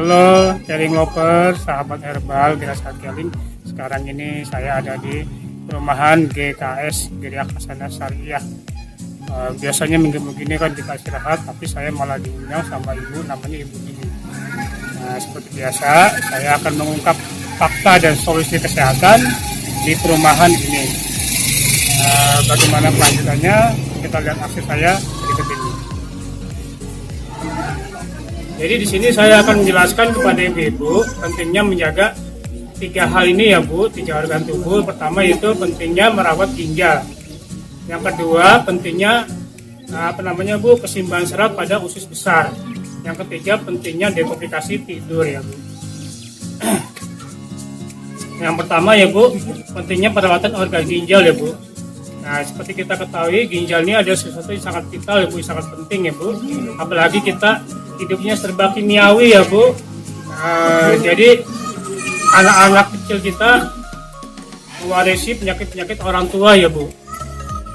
Halo Keling Lover, sahabat herbal Gerasak Keling. Sekarang ini saya ada di perumahan GKS Geria Kasana Syariah. Biasanya minggu-minggu ini kan kita istirahat, tapi saya malah diundang sama ibu, namanya Ibu Dini. Nah, seperti biasa, saya akan mengungkap fakta dan solusi kesehatan di perumahan ini. Bagaimana kelanjutannya? Kita lihat aksi saya berikut ini. Jadi di sini saya akan menjelaskan kepada ibu-ibu pentingnya menjaga 3 hal ini ya Bu, 3 organ tubuh. Pertama itu pentingnya merawat ginjal. Yang kedua pentingnya Bu, keseimbangan serat pada usus besar. Yang ketiga pentingnya detoksifikasi tidur ya Bu. Yang pertama ya Bu, pentingnya perawatan organ ginjal ya Bu. Nah, seperti kita ketahui ginjal ini ada sesuatu yang sangat vital ya Bu, sangat penting ya Bu. Apalagi kita hidupnya serba kimiawi ya Bu. Jadi anak-anak kecil kita mewarisi penyakit-penyakit orang tua ya Bu.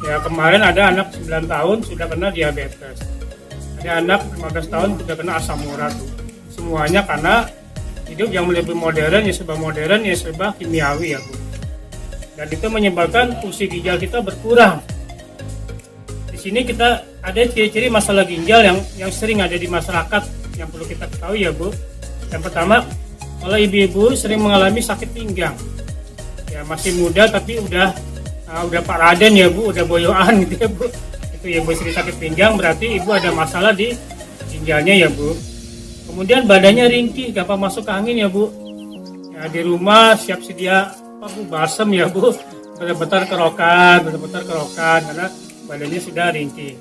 Ya, kemarin ada anak 9 tahun sudah kena diabetes. Ada anak 15 tahun sudah kena asam urat Bu. Semuanya karena hidup yang lebih modern, ya serba kimiawi ya Bu. Dan itu menyebabkan fungsi ginjal kita berkurang. Di sini kita ada ciri-ciri masalah ginjal yang sering ada di masyarakat yang perlu kita ketahui ya Bu. Yang pertama, kalau ibu-ibu sering mengalami sakit pinggang. Ya, masih muda tapi udah Pak Raden ya Bu, udah boyoan gitu ya Bu. Itu ya Bu, sering sakit pinggang berarti ibu ada masalah di ginjalnya ya Bu. Kemudian badannya ringkih, gampang masuk angin ya Bu. Ya, di rumah siap sedia balsem ya Bu, betar-betar kerokan karena badannya sudah ringkih.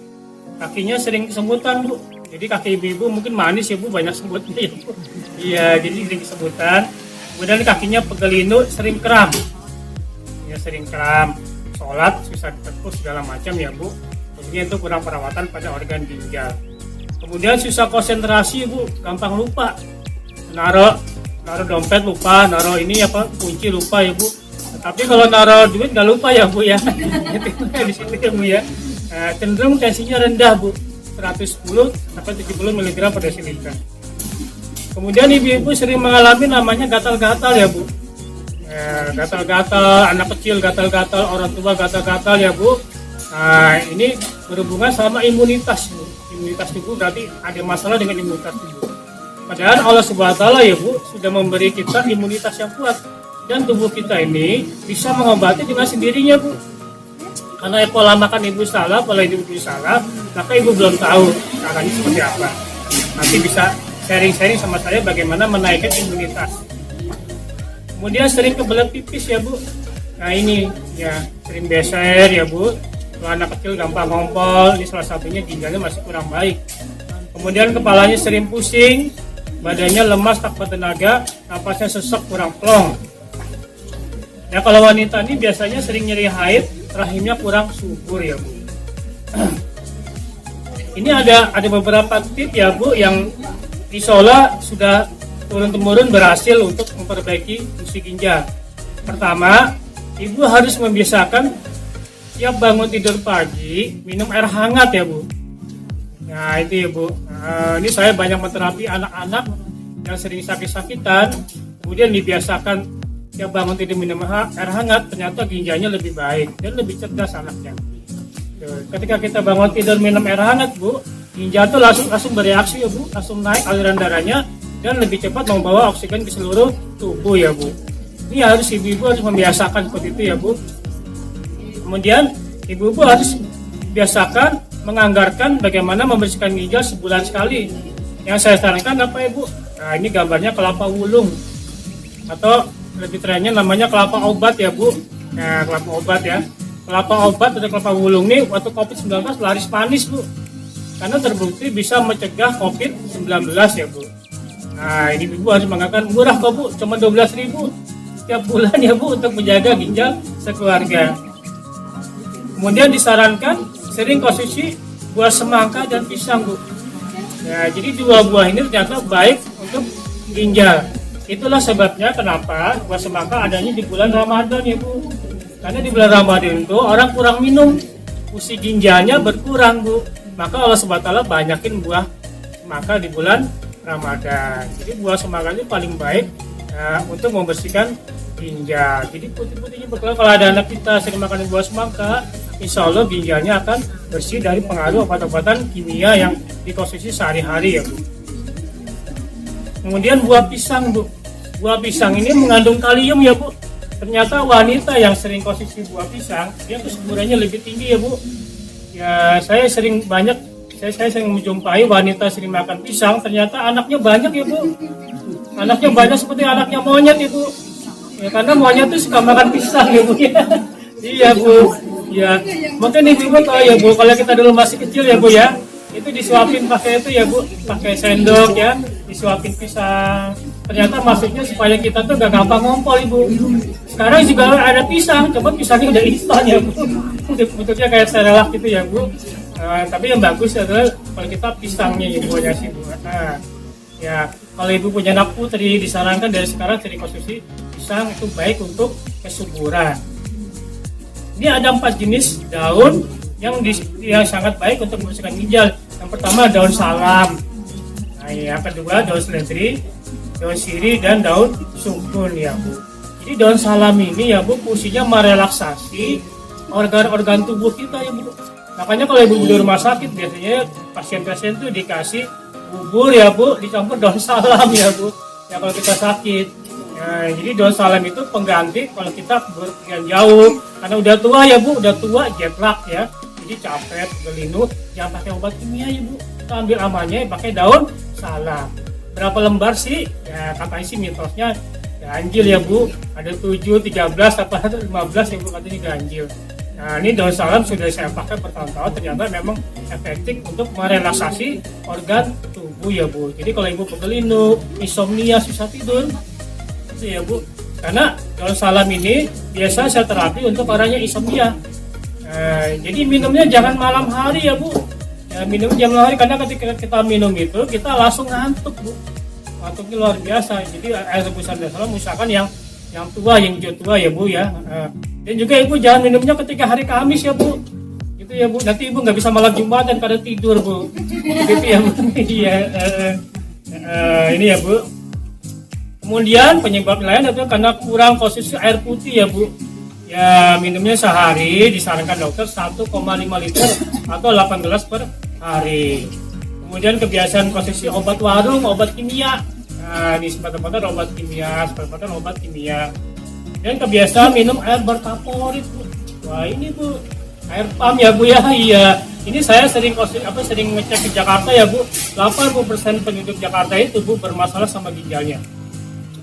Kakinya sering kesemutan Bu, jadi kaki ibu-ibu mungkin manis ya Bu, banyak semutnya ya Bu. Iya, jadi sering kesemutan. Kemudian kakinya pegelinu, sering kram. Ya, sering kram, sholat susah ditepuk segala macam ya Bu. Kemudian itu kurang perawatan pada organ ginjal. Kemudian susah konsentrasi Bu, gampang lupa. Naruh dompet lupa, naruh ini kunci lupa ya Bu. Tapi kalau naruh duit nggak lupa ya Bu ya. Di situ ya Bu ya. Cenderung tensinya rendah Bu, 110 sampai 70 mg per desiliter. Kemudian ibu-ibu sering mengalami namanya gatal-gatal ya Bu. Gatal-gatal, anak kecil gatal-gatal, orang tua gatal-gatal ya Bu. Nah, ini berhubungan sama imunitas Bu. Imunitas tubuh berarti ada masalah dengan imunitas tubuh. Padahal Allah Subhanahu wa Ta'ala ya Bu sudah memberi kita imunitas yang kuat, dan tubuh kita ini bisa mengobati dengan sendirinya Bu. Karena pola makan ibu salah, pola hidup ibu salah, maka ibu belum tahu caranya seperti apa. Nanti bisa sharing-sharing sama saya bagaimana menaikkan imunitas. Kemudian sering kebelet pipis ya Bu. Nah ini ya, sering beser ya Bu. Kalau anak kecil gampang ngompol, ini salah satunya ginjalnya masih kurang baik. Kemudian kepalanya sering pusing, badannya lemas tak bertenaga, napasnya sesek kurang plong. Ya, kalau wanita ini biasanya sering nyeri haid, rahimnya kurang subur ya Bu. Ini ada beberapa tips ya Bu yang insya sudah turun-temurun berhasil untuk memperbaiki fungsi ginjal. Pertama, ibu harus membiasakan tiap bangun tidur pagi minum air hangat ya Bu. Nah itu ya Bu. Ini saya banyak menterapi anak-anak yang sering sakit-sakitan, kemudian dibiasakan tiap bangun tidur minum air hangat, ternyata ginjalnya lebih baik dan lebih cerdas anaknya. Ketika kita bangun tidur minum air hangat Bu, ginjal itu langsung bereaksi ya Bu, langsung naik aliran darahnya dan lebih cepat membawa oksigen ke seluruh tubuh ya Bu. Ini harus ibu-ibu harus membiasakan seperti itu ya Bu. Kemudian ibu-ibu harus biasakan menganggarkan bagaimana membersihkan ginjal sebulan sekali. Yang saya sarankan apa Ibu? Nah ini gambarnya kelapa wulung, atau lebih trennya namanya kelapa obat ya Bu. Nah kelapa obat ya, kelapa obat atau kelapa wulung ini waktu COVID-19 laris manis Bu, karena terbukti bisa mencegah COVID-19 ya Bu. Nah ini Ibu harus menganggarkan, murah kok Bu, cuma 12.000 setiap bulan ya Bu untuk menjaga ginjal sekeluarga. Kemudian disarankan sering konsumsi buah semangka dan pisang Bu. Ya, jadi 2 buah ini ternyata baik untuk ginjal. Itulah sebabnya kenapa buah semangka adanya di bulan Ramadan ya Bu. Karena di bulan Ramadan itu orang kurang minum, fungsi ginjalnya berkurang Bu. Maka Allah SWT banyakin buah semangka di bulan Ramadan. Jadi buah semangka itu paling baik untuk membersihkan ginjal. Jadi putih-putihnya berkeluar. Kalau ada anak kita sering makan buah semangka, insya Allah ginjalnya akan bersih dari pengaruh obat-obatan kimia yang dikonsumsi sehari-hari ya Bu. Kemudian buah pisang Bu. Buah pisang ini mengandung kalium ya Bu. Ternyata wanita yang sering konsumsi buah pisang, dia kesuburannya lebih tinggi ya Bu. Ya saya sering menjumpai wanita sering makan pisang, ternyata anaknya banyak ya Bu. Anaknya banyak seperti anaknya monyet itu. Ya, karena monyet itu suka makan pisang ya Bu ya. Iya Bu. Ya, mungkin ibu tahu ya Bu, kalau kita dulu masih kecil ya Bu ya, itu disuapin pakai itu ya Bu, pakai sendok ya, disuapin pisang. Ternyata maksudnya supaya kita tuh gak gampang ngompol Ibu. Sekarang juga ada pisang, coba pisangnya udah instan ya Bu. Bentuknya kayak serelak gitu ya Bu. Tapi yang bagus adalah kalau kita pisangnya ya Bu ya sih Bu. Nah, ya kalau Ibu punya anak putri disarankan dari sekarang sering konsumsi pisang, itu baik untuk kesuburan. Ini ada 4 jenis daun yang sangat baik untuk membersihkan ginjal. Yang pertama daun salam, nah, yang kedua daun seledri, daun sirih, dan daun sukun ya Bu. Jadi daun salam ini ya Bu fungsinya merelaksasi organ-organ tubuh kita ya Bu. Makanya kalau ibu di rumah sakit biasanya pasien-pasien itu dikasih bubur ya Bu, dicampur daun salam ya Bu. Ya kalau kita sakit. Nah, jadi daun salam itu pengganti kalau kita berpergian jauh, karena udah tua ya Bu, udah tua jet lag ya, jadi capek, gelinu, jangan pakai obat kimia ya Bu, kita ambil amannya pakai daun salam. Berapa lembar sih? Ya katanya sih mitosnya ganjil ya Bu, ada 7, 13, apa 15 ya Bu katanya ganjil. Nah ini daun salam sudah saya pakai bertahun-tahun, ternyata memang efektif untuk merelaksasi organ tubuh ya Bu. Jadi kalau ibu pegelinu, insomnia, susah tidur ya Bu, karena daun salam ini biasa saya terapi untuk orangnya insomnia. Jadi minumnya jangan malam hari ya Bu, ya, minum jam malam hari, karena ketika kita minum itu kita langsung ngantuk Bu, ngantuknya luar biasa. Jadi air rebusan daun salam misalkan yang tua, yang hijau tua ya Bu ya. Dan juga ibu jangan minumnya ketika hari Kamis ya Bu, gitu ya Bu, nanti ibu nggak bisa malam Jumatan karena tidur Bu, gitu ya Bu. Iya, ini ya Bu. Kemudian penyebab lain itu karena kurang konsumsi air putih ya Bu. Ya minumnya sehari disarankan dokter 1,5 liter atau 8 gelas per hari. Kemudian kebiasaan konsumsi obat warung, obat kimia. Nah ini sempat-sempatan obat kimia. Dan kebiasaan minum air berkaporit Bu. Wah ini Bu, air pam ya Bu ya. Iya. Ini saya sering ngecek di Jakarta ya Bu. 80% penduduk Jakarta itu Bu bermasalah sama ginjalnya.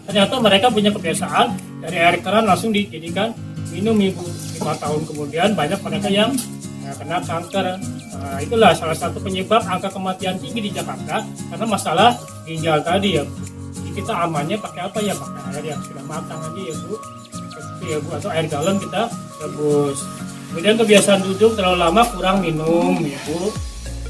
Ternyata mereka punya kebiasaan dari air keran langsung dijadikan minum Ibu. 5 tahun kemudian banyak mereka yang kena kanker. Nah, itulah salah satu penyebab angka kematian tinggi di Jakarta karena masalah ginjal tadi ya Bu. Jadi kita amannya pakai apa ya? Pakai air yang sudah matang aja ya Bu. Seperti ya Bu, atau air galon kita rebus. Kemudian kebiasaan duduk terlalu lama kurang minum ya Bu.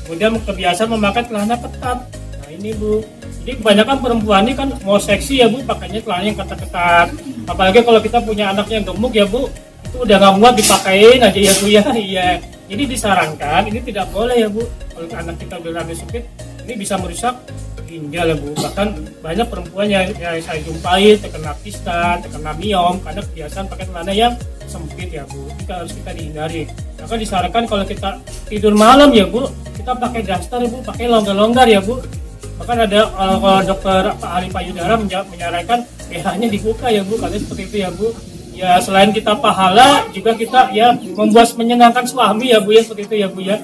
Kemudian kebiasaan memakai celana ketat. Nah ini Bu. Jadi kebanyakan perempuan ini kan mau seksi ya Bu, pakainya celana yang ketat-ketat. Apalagi kalau kita punya anak yang gemuk ya Bu, itu udah nggak muat dipakein aja ya Bu ya. Iya. Jadi disarankan ini tidak boleh ya Bu. Kalau anak kita udah rada sempit, ini bisa merusak ginjal ya Bu. Bahkan banyak perempuan yang saya jumpai terkena kista, terkena miom karena kebiasaan pakai celana yang sempit ya Bu. Itu harus kita dihindari. Maka disarankan kalau kita tidur malam ya Bu, kita pakai daster ya Bu, pakai longgar-longgar ya Bu. Bahkan ada kalau dokter Pak ahli payudara menyarankan pH-nya dibuka ya Bu, katanya seperti itu ya Bu. Ya selain kita pahala juga kita ya membuat menyenangkan suami ya Bu ya, seperti itu ya Bu ya.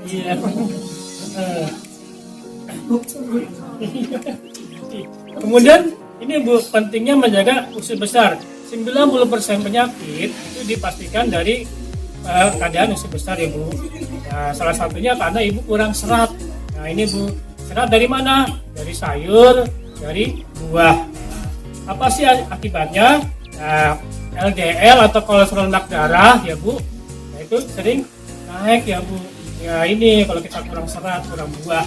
Iya. Kemudian ini Bu, pentingnya menjaga usus besar. 90% penyakit itu dipastikan dari keadaan usus besar ya Bu. Nah, salah satunya karena ibu kurang serat. Nah ini Bu, serat dari mana? Dari sayur, dari buah. Apa sih akibatnya? Nah, LDL atau kolesterol lemak darah ya Bu, nah itu sering naik ya Bu. Ya ini kalau kita kurang serat, kurang buah.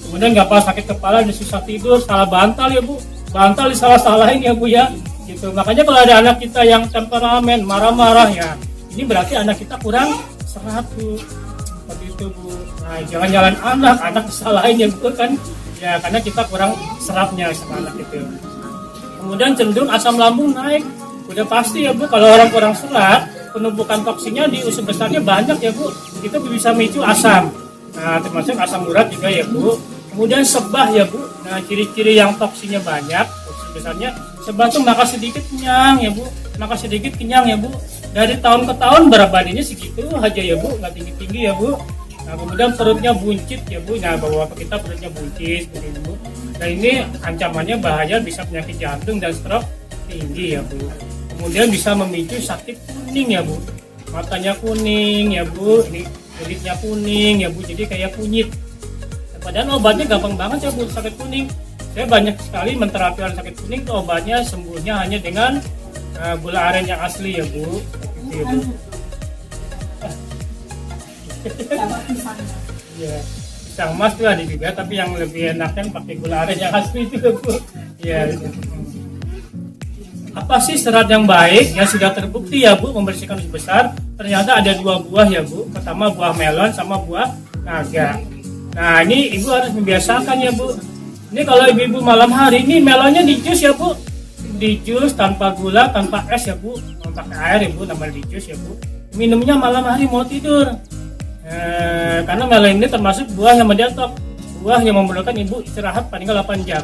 Kemudian gampang sakit kepala dan susah tidur, salah bantal ya Bu. Bantal disalah-salahin ya Bu ya. Gitu. Makanya kalau ada anak kita yang temperamen, marah-marah ya, ini berarti anak kita kurang serat Bu. seperti itu Bu. Nah jangan jalan anak disalahin ya Bu kan, ya karena kita kurang seratnya sama anak itu. Kemudian cenderung asam lambung naik, udah pasti ya Bu, kalau orang kurang serat penumpukan toksinnya di usus besarnya banyak ya Bu, itu bisa memicu asam. Nah termasuk asam urat juga ya Bu. Kemudian sebah ya Bu. Nah ciri-ciri yang toksinnya banyak, usus besarnya sebah tuh makan sedikit kenyang ya Bu, makan sedikit kenyang ya Bu. Dari tahun ke tahun berat badannya segitu aja ya Bu, nggak tinggi-tinggi ya Bu. Nah kemudian perutnya buncit ya Bu, nah bawa ke kita perutnya buncit seperti itu Bu. Nah ini ancamannya bahaya, bisa penyakit jantung dan stroke tinggi ya Bu. Kemudian bisa memicu sakit kuning ya Bu, matanya kuning ya Bu, ini kulitnya kuning ya Bu, jadi kayak kunyit. Padahal obatnya gampang banget ya Bu, sakit kuning. Saya banyak sekali menterapi orang sakit kuning, tuh obatnya sembuhnya hanya dengan gula aren yang asli ya Bu. Gitu ya Bu. Ya, pisang emas tuh ada juga, tapi yang lebih enak kan pakai gula aren yang asli itu Bu. Ya. Apa sih serat yang baik yang sudah terbukti ya Bu membersihkan usus besar? Ternyata ada 2 buah ya Bu. Pertama buah melon sama buah naga. Nah ini ibu harus membiasakan ya Bu. Ini kalau ibu-ibu malam hari ini melonnya di jus ya Bu, di jus tanpa gula, tanpa es ya Bu, pakai air ya Bu, namanya di jus ya Bu. Minumnya malam hari mau tidur. Karena melon ini termasuk buah yang mendetok, buah yang memerlukan ibu istirahat paling 8 jam.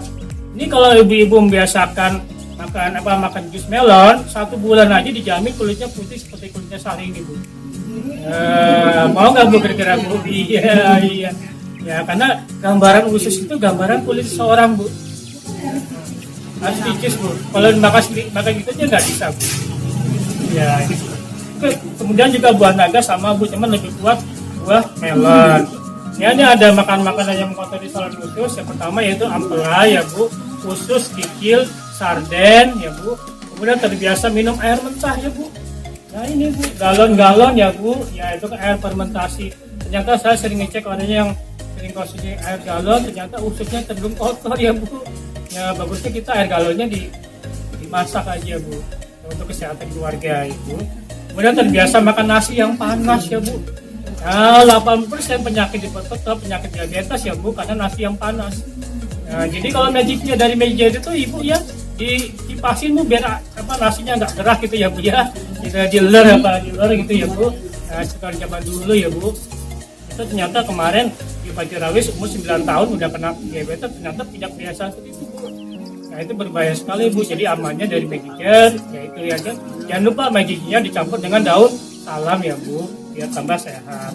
Ini kalau ibu-ibu membiasakan makan jus melon 1 bulan aja dijamin kulitnya putih seperti kulitnya Sari ini Bu. Mau nggak Bu kira-kira Bu? Iya. Ya karena gambaran usus itu gambaran kulit seorang Bu. Harus dicus Bu. Kalau makan gitu aja nggak bisa Bu. Ya. Kemudian juga buah naga sama Bu, cuman lebih kuat buah melon. Ya ini ada makanan yang mengotori saluran usus. Yang pertama yaitu ampela ya Bu, usus, kikil, sarden ya Bu. Kemudian terbiasa minum air mentah ya Bu. Nah ini Bu, galon-galon ya Bu. Ya itu kan air fermentasi. Ternyata saya sering ngecek orangnya yang sering konsumsi air galon, ternyata ususnya cenderung kotor ya Bu. Ya bagusnya kita air galonnya dimasak aja Bu, untuk kesehatan keluarga itu. Kemudian terbiasa makan nasi yang panas ya Bu. Nah 80% penyakit diperketat, penyakit diabetes ya Bu, karena nasi yang panas. Nah jadi kalau magicnya dari meja itu ibu ya dikipasin Bu biar nasinya nggak gerah gitu ya Bu ya. Kita diler gitu ya Bu. Nah sekarang zaman dulu ya Bu. Itu ternyata kemarin di Pak Cirawis umur 9 tahun udah kena diabetes, ternyata tidak kebiasaan seperti itu Bu. Nah itu berbahaya sekali Bu, jadi amannya dari Magigen yaitu ya kan, jangan lupa Magigennya dicampur dengan daun salam ya Bu, biar tambah sehat.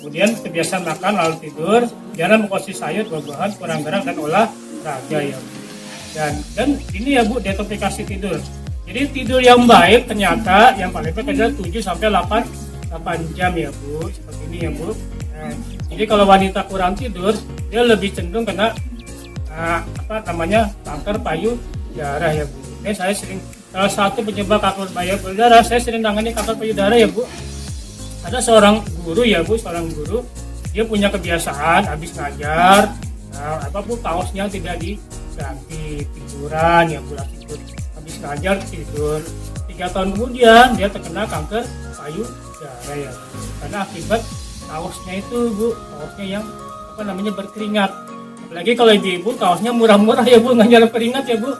Kemudian kebiasaan makan lalu tidur, jarang mengkonsumsi sayur, buah-buahan, kurang gerak dan olahraga ya Bu. Dan ini ya Bu, detoksifikasi tidur. Jadi tidur yang baik ternyata yang paling baik adalah 7 sampai 8 jam ya Bu, seperti ini ya Bu. Nah, jadi kalau wanita kurang tidur, dia lebih cenderung kena kanker payudara ya Bu. Ini saya sering, salah satu penyebab kanker payudara, saya sering tangani kanker payudara ya Bu. Ada seorang guru ya Bu, dia punya kebiasaan habis ngajar, kaosnya tidak diganti, tiduran ya Bu, tidur. Habis ngajar tidur. 3 tahun kemudian dia terkena kanker payudara ya Bu. Karena akibat kaosnya itu Bu, kaosnya yang berkeringat. Apalagi kalau ibu-ibu kaosnya murah-murah ya Bu, nggak nyerap keringat ya Bu.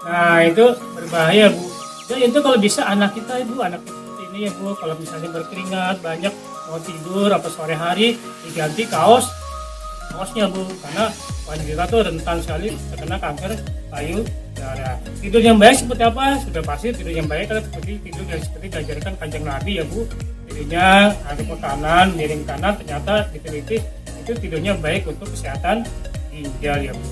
Nah itu berbahaya Bu. Dan itu kalau bisa anak kita ibu, anak ini ya Bu, kalau misalnya berkeringat banyak mau tidur atau sore hari diganti kaosnya Bu, karena wanita tuh rentan sekali terkena kanker payudara. Tidur yang baik seperti apa? Sudah pasti tidur yang baik adalah seperti diajarkan Kanjeng Nabi ya Bu. Tidurnya ada ke kanan, miring kanan, ternyata diteliti itu tidurnya baik untuk kesehatan ginjal ya Bu.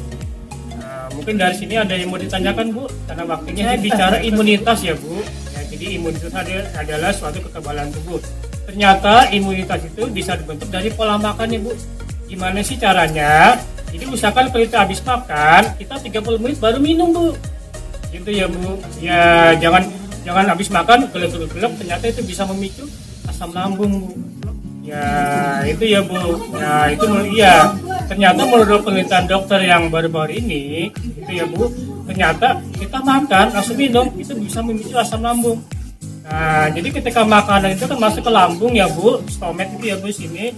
Nah, mungkin dari sini ada yang mau ditanyakan Bu, karena waktunya bicara imunitas ya Bu. Ya, jadi imunitas adalah suatu kekebalan tubuh. Ternyata imunitas itu bisa dibentuk dari pola makan ya Bu. Gimana sih caranya? Jadi usahakan kalau kita habis makan, kita 30 menit baru minum Bu. Gitu ya Bu. Ya jangan habis makan gelap-gelap, ternyata itu bisa memicu asam lambung Bu. Ya itu ya Bu. Ya itu iya. Ternyata menurut penelitian dokter yang baru-baru ini, itu ya Bu, ternyata kita makan langsung minum itu bisa memicu asam lambung. Nah jadi ketika makanan itu kan masuk ke lambung ya Bu, stomat itu ya Bu sini.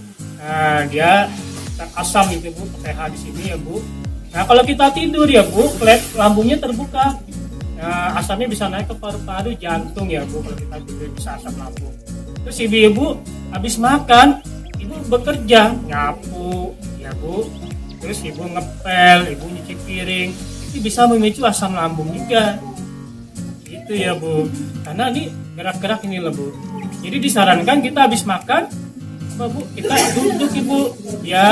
Nah, dia asam gitu Bu, pakai H di sini ya Bu. Nah, kalau kita tidur ya Bu, lambungnya terbuka. Nah, asamnya bisa naik ke paru-paru, jantung ya Bu, kalau kita tidur bisa asam lambung. Terus ibu habis makan, ibu bekerja, nyapu ya Bu. Terus ibu ngepel, ibu nyuci piring, itu bisa memicu asam lambung juga. Itu ya Bu. Karena ini gerak-gerak ini loh Bu. Jadi disarankan kita habis makan, apa Bu, kita duduk Ibu. Ya,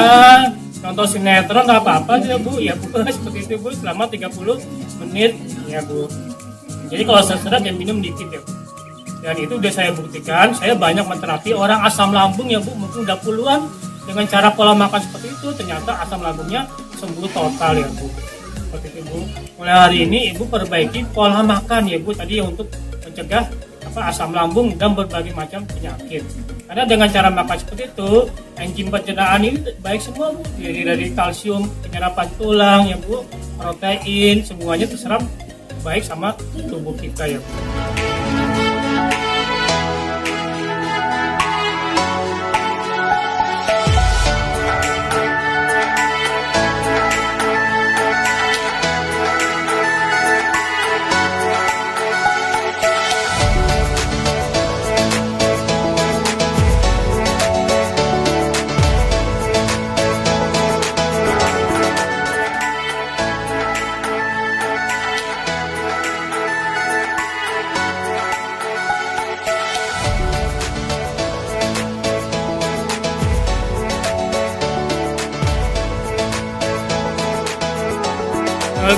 nonton sinetron nggak apa-apa ya Bu. Ya Bu, seperti itu Bu, selama 30 menit ya Bu. Jadi kalau serat ya minum dikit ya Bu. Dan itu udah saya buktikan, saya banyak menterapi orang asam lambung ya Bu, mungkin udah puluhan dengan cara pola makan seperti itu, ternyata asam lambungnya sembuh total ya Bu. Seperti itu Bu. Mulai hari ini Ibu perbaiki pola makan ya Bu, tadi ya untuk mencegah asam lambung dan berbagai macam penyakit. Karena dengan cara makan seperti itu, enzim pencernaan ini baik semua Bu, dari kalsium, penyerapan tulang ya Bu, protein, semuanya terserap baik sama tubuh kita ya Bu.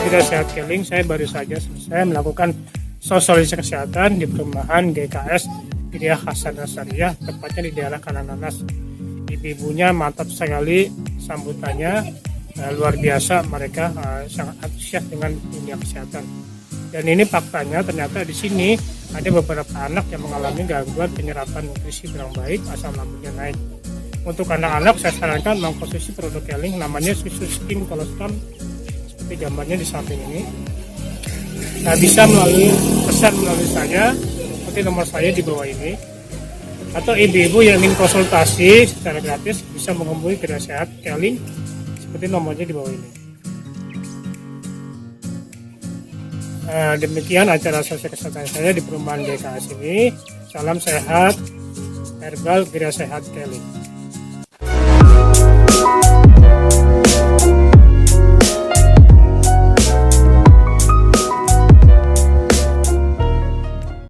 Gria Sehat Keling, saya baru saja selesai melakukan sosialisasi kesehatan di perumahan GKS Gria Hasan Nasariah, tepatnya di daerah Kanananas. Ibu-ibunya mantap sekali sambutannya, luar biasa, mereka sangat antusias dengan dunia kesehatan. Dan ini faktanya ternyata di sini ada beberapa anak yang mengalami gangguan penyerapan nutrisi kurang baik, asam lambungnya naik. Untuk anak-anak saya sarankan mengkonsumsi produk Keling, namanya susu skim kolostrum, seperti gambarnya di samping ini. Nah, bisa melalui pesan melalui saya, seperti nomor saya di bawah ini. Atau ibu-ibu yang ingin konsultasi secara gratis bisa menghubungi Gria Sehat Keling seperti nomornya di bawah ini. Nah, demikian acara sosial kesehatan saya di perumahan GKS ini. Salam sehat, herbal Gria Sehat Keling.